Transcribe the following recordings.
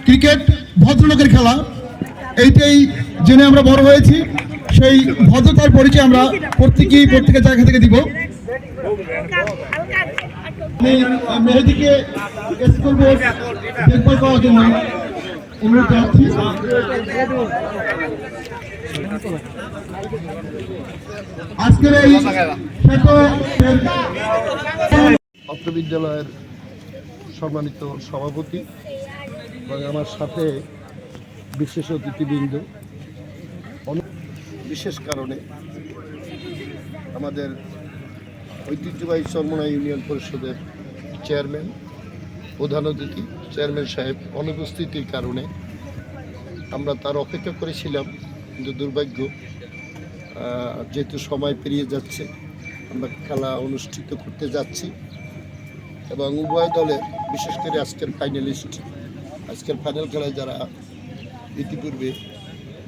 Cricket ভদ্রলোকের খেলা, এইটাই জেনে আমরা বড় হয়েছি। সেই ভদ্রতার পরিচয় আমরা প্রত্যেকের জায়গা থেকে দিব। মেহেদিকে স্কুল বোর্ড দেখভাল করার জন্য অনুরোধ জানাচ্ছি। আজকের এই অত্র বিদ্যালয়ের সম্মানিত সভাপতি এবং আমার সাথে বিশেষ অতিথিবৃন্দ, বিশেষ কারণে আমাদের ঐতিহ্যবাহী চরমোনাই ইউনিয়ন পরিষদের চেয়ারম্যান, প্রধান অতিথি চেয়ারম্যান সাহেব অনুপস্থিতির কারণে আমরা তার অপেক্ষা করেছিলাম, কিন্তু দুর্ভাগ্য যেহেতু সময় পেরিয়ে যাচ্ছে, আমরা খেলা অনুষ্ঠিত করতে যাচ্ছি এবং উভয় দলের, বিশেষ করে আজকের ফাইনালিস্ট, আজকের ফাইনাল খেলায় যারা ইতিপূর্বে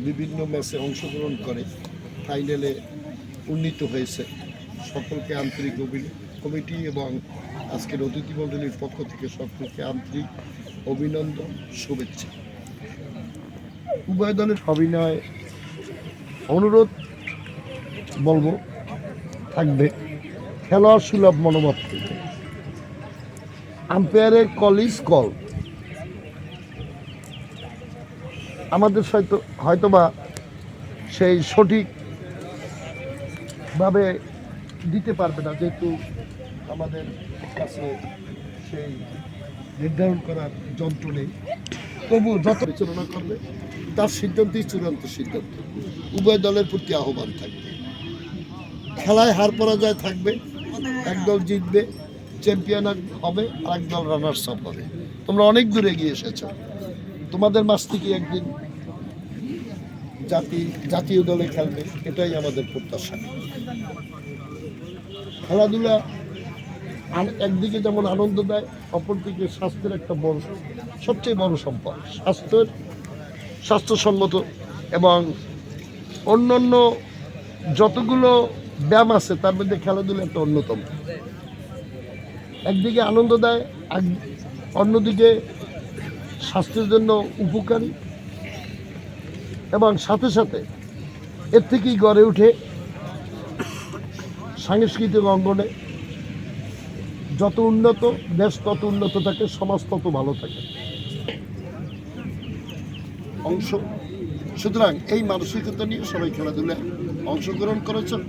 বিভিন্ন ম্যাচে অংশগ্রহণ করে ফাইনালে উন্নীত হয়েছে, সকলকে আন্তরিক কমিটি এবং আজকের অতিথিমণ্ডলীর পক্ষ থেকে সকলকে আন্তরিক অভিনন্দন, শুভেচ্ছা। উভয় দলের অভিনয় অনুরোধ বলবো থাকবে খেলোয়াড় সুলভ মনোভাব থেকে। আম্পায়ারের কল ইজ কল। আমাদের হয়তোবা সেই সঠিকভাবে দিতে পারবে না, যেহেতু আমাদের কাছে সেই নির্ধারণ করার যন্ত্র নেই। তবু যত পরিচালনা করবে তার সিদ্ধান্তই চূড়ান্ত সিদ্ধান্ত। উভয় দলের প্রতি আহ্বান থাকবে, খেলায় হার পরাজয় থাকবে, একদল জিতবে, চ্যাম্পিয়ন হবে, আর একদল রানার্স আপ হবে। তোমরা অনেক দূরে এগিয়ে এসেছ, তোমাদের মাঝ থেকে একদিন জাতীয় দলে খেলবে, এটাই আমাদের প্রত্যাশা। খেলাধুলা একদিকে যেমন আনন্দ দেয়, অপরদিকে স্বাস্থ্যের একটা সবচেয়ে বড় সম্পদ। স্বাস্থ্যসম্মত এবং অন্যান্য যতগুলো ব্যায়াম আছে তার মধ্যে খেলাধুলা একটা অন্যতম। একদিকে আনন্দ দেয়, অন্যদিকে স্বাস্থ্যের জন্য উপকারী, এবং সাথে সাথে এর থেকেই গড়ে উঠে সাংস্কৃতিক অঙ্গনে যত উন্নত দেশ তত উন্নত থাকে, সমাজ তত ভালো থাকে। সুতরাং এই মানসিকতা নিয়ে সবাই খেলাধুলায় অংশগ্রহণ করেছেন।